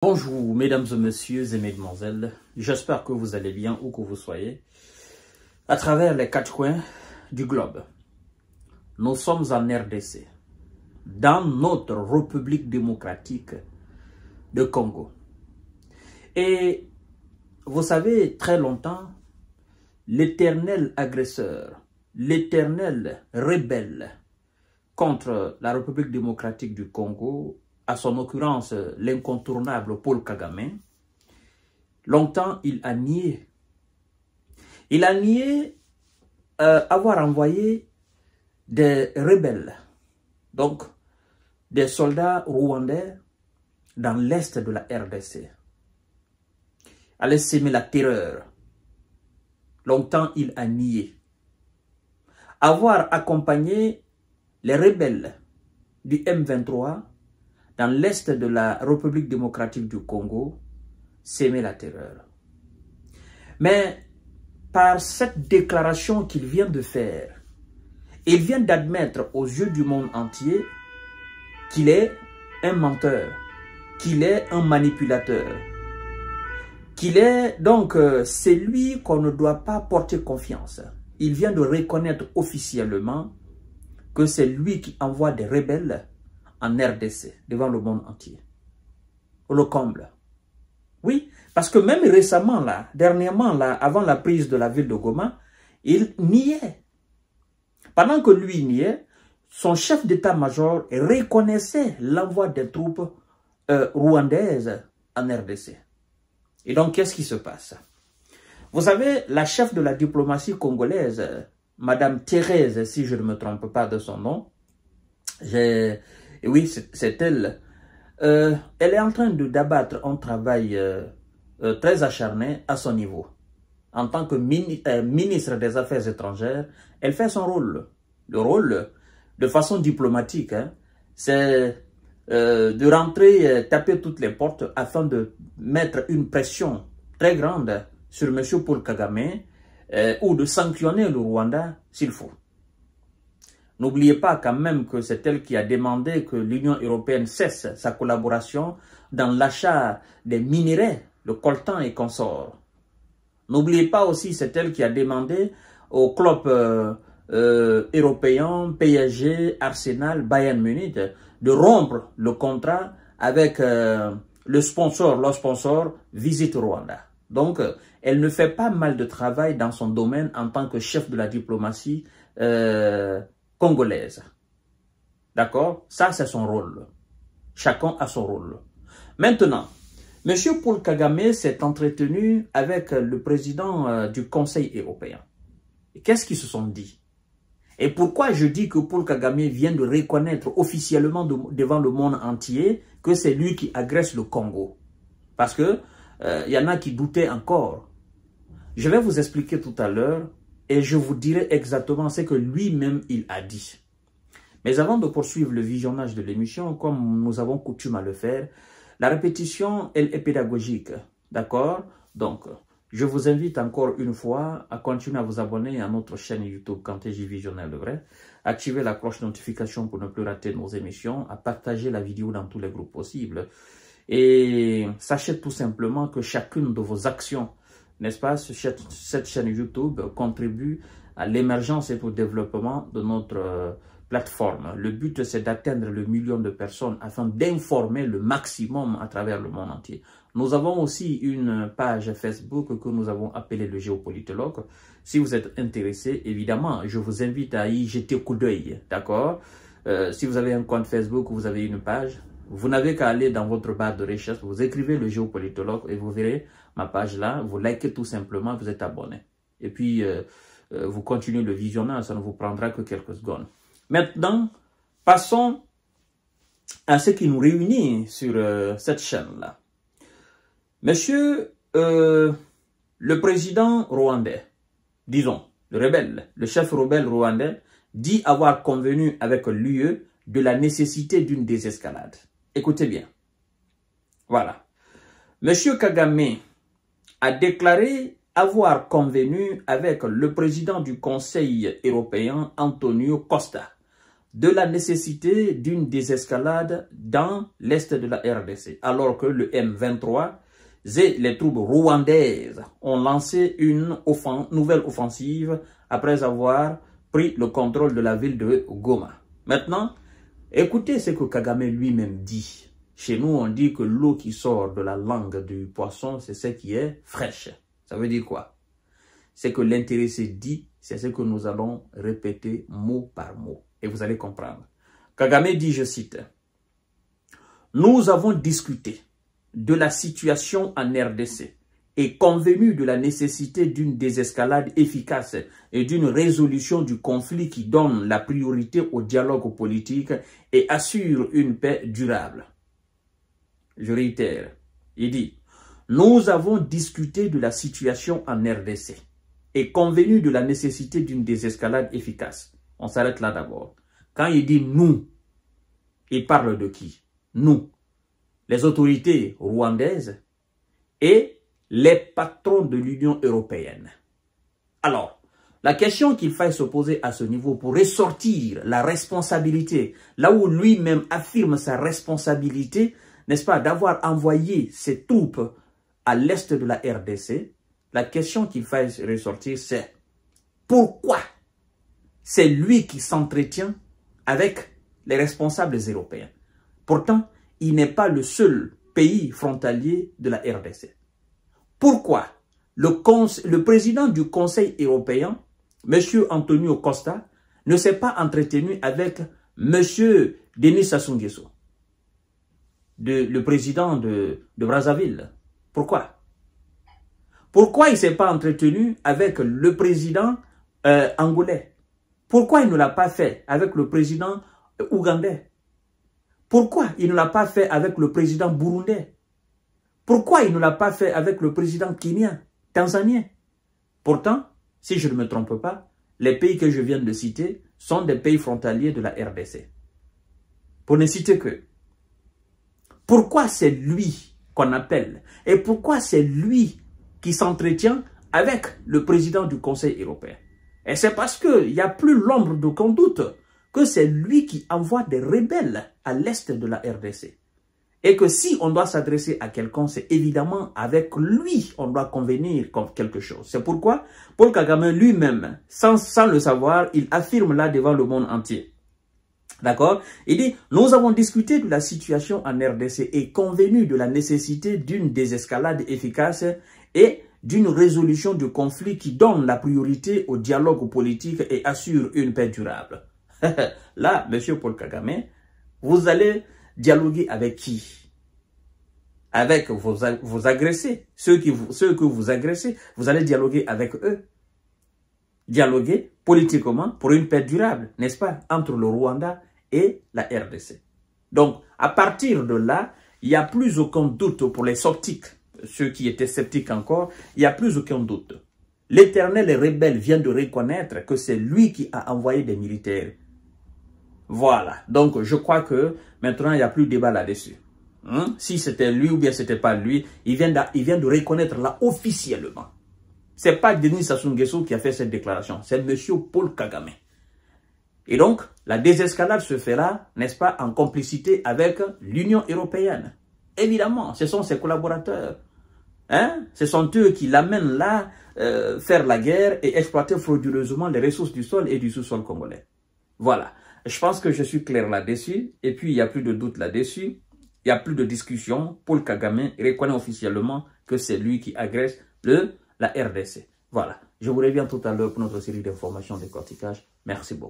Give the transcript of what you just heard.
Bonjour mesdames et messieurs et mesdemoiselles, j'espère que vous allez bien où que vous soyez. À travers les quatre coins du globe, nous sommes en RDC, dans notre République démocratique de Congo. Et vous savez, très longtemps, l'éternel agresseur, l'éternel rebelle contre la République démocratique du Congo, à son occurrence l'incontournable Paul Kagame, longtemps il a nié. Il a nié avoir envoyé des rebelles, donc des soldats rwandais dans l'est de la RDC. Aller semer la terreur. Longtemps il a nié. Avoir accompagné les rebelles du M23 dans l'est de la République démocratique du Congo, s'aimer la terreur. Mais par cette déclaration qu'il vient de faire, il vient d'admettre aux yeux du monde entier qu'il est un menteur, qu'il est un manipulateur, qu'il est donc celui qu'on ne doit pas porter confiance. Il vient de reconnaître officiellement que c'est lui qui envoie des rebelles en RDC, devant le monde entier. Le comble. Oui, parce que même récemment, là, dernièrement, là, avant la prise de la ville de Goma, il niait. Pendant que lui niait, son chef d'état-major reconnaissait l'envoi des troupes rwandaises en RDC. Et donc, qu'est-ce qui se passe? Vous savez, la chef de la diplomatie congolaise, Madame Thérèse, si je ne me trompe pas de son nom, et oui, c'est elle. Elle est en train d'abattre un travail très acharné à son niveau. En tant que ministre des Affaires étrangères, elle fait son rôle. Le rôle, de façon diplomatique, hein, c'est de rentrer, taper toutes les portes afin de mettre une pression très grande sur M. Paul Kagame ou de sanctionner le Rwanda s'il faut. N'oubliez pas quand même que c'est elle qui a demandé que l'Union européenne cesse sa collaboration dans l'achat des minerais, le coltan et consorts. N'oubliez pas aussi, c'est elle qui a demandé aux clubs européens, PSG, Arsenal, Bayern Munich, de rompre le contrat avec leur sponsor Visit Rwanda. Donc, elle ne fait pas mal de travail dans son domaine en tant que chef de la diplomatie congolaise. D'accord? Ça, c'est son rôle. Chacun a son rôle. Maintenant, M. Paul Kagame s'est entretenu avec le président du Conseil européen. Qu'est-ce qu'ils se sont dit? Et pourquoi je dis que Paul Kagame vient de reconnaître officiellement devant le monde entier que c'est lui qui agresse le Congo? Parce que y en a qui doutaient encore. Je vais vous expliquer tout à l'heure et je vous dirai exactement ce que lui-même il a dit. Mais avant de poursuivre le visionnage de l'émission, comme nous avons coutume à le faire, la répétition, elle est pédagogique. D'accord? Donc, je vous invite encore une fois à continuer à vous abonner à notre chaîne YouTube Kanteji Visionnaire le Vrai, activer la cloche de notification pour ne plus rater nos émissions, à partager la vidéo dans tous les groupes possibles. Et sachez tout simplement que chacune de vos actions, n'est-ce pas, cette chaîne YouTube contribue à l'émergence et au développement de notre plateforme. Le but, c'est d'atteindre le million de personnes afin d'informer le maximum à travers le monde entier. Nous avons aussi une page Facebook que nous avons appelée le Géopolitologue. Si vous êtes intéressé, évidemment, je vous invite à y jeter un coup d'œil, d'accord? Si vous avez un compte Facebook, vous avez une page, vous n'avez qu'à aller dans votre barre de recherche, vous écrivez le Géopolitologue et vous verrez ma page là, vous likez tout simplement, vous êtes abonné. Et puis, vous continuez le visionnage, ça ne vous prendra que quelques secondes. Maintenant, passons à ce qui nous réunit sur cette chaîne-là. Monsieur le président rwandais, disons, le rebelle, le chef rebelle rwandais, dit avoir convenu avec l'UE de la nécessité d'une désescalade. Écoutez bien. Voilà. Monsieur Kagame a déclaré avoir convenu avec le président du Conseil européen, Antonio Costa, de la nécessité d'une désescalade dans l'est de la RDC, alors que le M23 et les troupes rwandaises ont lancé une nouvelle offensive après avoir pris le contrôle de la ville de Goma. Maintenant, écoutez ce que Kagame lui-même dit. Chez nous, on dit que l'eau qui sort de la langue du poisson, c'est ce qui est fraîche. Ça veut dire quoi? C'est que l'intéressé dit, c'est ce que nous allons répéter mot par mot. Et vous allez comprendre. Kagame dit, je cite, « Nous avons discuté de la situation en RDC et convenu de la nécessité d'une désescalade efficace et d'une résolution du conflit qui donne la priorité au dialogue politique et assure une paix durable. » Je réitère, il dit, « Nous avons discuté de la situation en RDC et convenu de la nécessité d'une désescalade efficace. » On s'arrête là d'abord. Quand il dit « nous », il parle de qui? Nous, les autorités rwandaises et les patrons de l'Union européenne. Alors, la question qu'il faille se poser à ce niveau pour ressortir la responsabilité, là où lui-même affirme sa responsabilité, n'est-ce pas, d'avoir envoyé ses troupes à l'est de la RDC, la question qu'il faille ressortir, c'est pourquoi c'est lui qui s'entretient avec les responsables européens. Pourtant, il n'est pas le seul pays frontalier de la RDC. Pourquoi le président du Conseil européen, M. Antonio Costa, ne s'est pas entretenu avec M. Denis Sassou Nguesso, le président de Brazzaville? Pourquoi? Pourquoi il ne s'est pas entretenu avec le président angolais? Pourquoi il ne l'a pas fait avec le président ougandais? Pourquoi il ne l'a pas fait avec le président burundais? Pourquoi il ne l'a pas fait avec le président kenyan, tanzanien? Pourtant, si je ne me trompe pas, les pays que je viens de citer sont des pays frontaliers de la RDC. Pour ne citer que. Pourquoi c'est lui qu'on appelle? Et pourquoi c'est lui qui s'entretient avec le président du Conseil européen? Et c'est parce qu'il n'y a plus l'ombre d'aucun doute que c'est lui qui envoie des rebelles à l'est de la RDC. Et que si on doit s'adresser à quelqu'un, c'est évidemment avec lui on doit convenir comme quelque chose. C'est pourquoi Paul Kagame lui-même, sans le savoir, il affirme là devant le monde entier. D'accord? Il dit, nous avons discuté de la situation en RDC et convenu de la nécessité d'une désescalade efficace et d'une résolution du conflit qui donne la priorité au dialogue politique et assure une paix durable. Là, M. Paul Kagame, vous allez dialoguer avec qui? Avec vos agressés, ceux que vous agressez, vous allez dialoguer avec eux. Dialoguer politiquement pour une paix durable, n'est-ce pas, entre le Rwanda et la RDC. Donc, à partir de là, il n'y a plus aucun doute pour les sceptiques, ceux qui étaient sceptiques encore, il n'y a plus aucun doute. L'Éternel rebelle vient de reconnaître que c'est lui qui a envoyé des militaires. Voilà, donc je crois que maintenant il n'y a plus de débat là-dessus. Si c'était lui ou bien c'était pas lui, il vient de reconnaître là officiellement. C'est pas Denis Sassou Nguesso qui a fait cette déclaration, c'est M. Paul Kagame. Et donc, la désescalade se fera, n'est-ce pas, en complicité avec l'Union européenne. Évidemment, ce sont ses collaborateurs. Ce sont eux qui l'amènent là, faire la guerre et exploiter frauduleusement les ressources du sol et du sous-sol congolais. Voilà. Je pense que je suis clair là-dessus. Et puis, il n'y a plus de doute là-dessus. Il n'y a plus de discussion. Paul Kagame reconnaît officiellement que c'est lui qui agresse la RDC. Voilà. Je vous reviens tout à l'heure pour notre série d'informations de décortiquage. Merci beaucoup.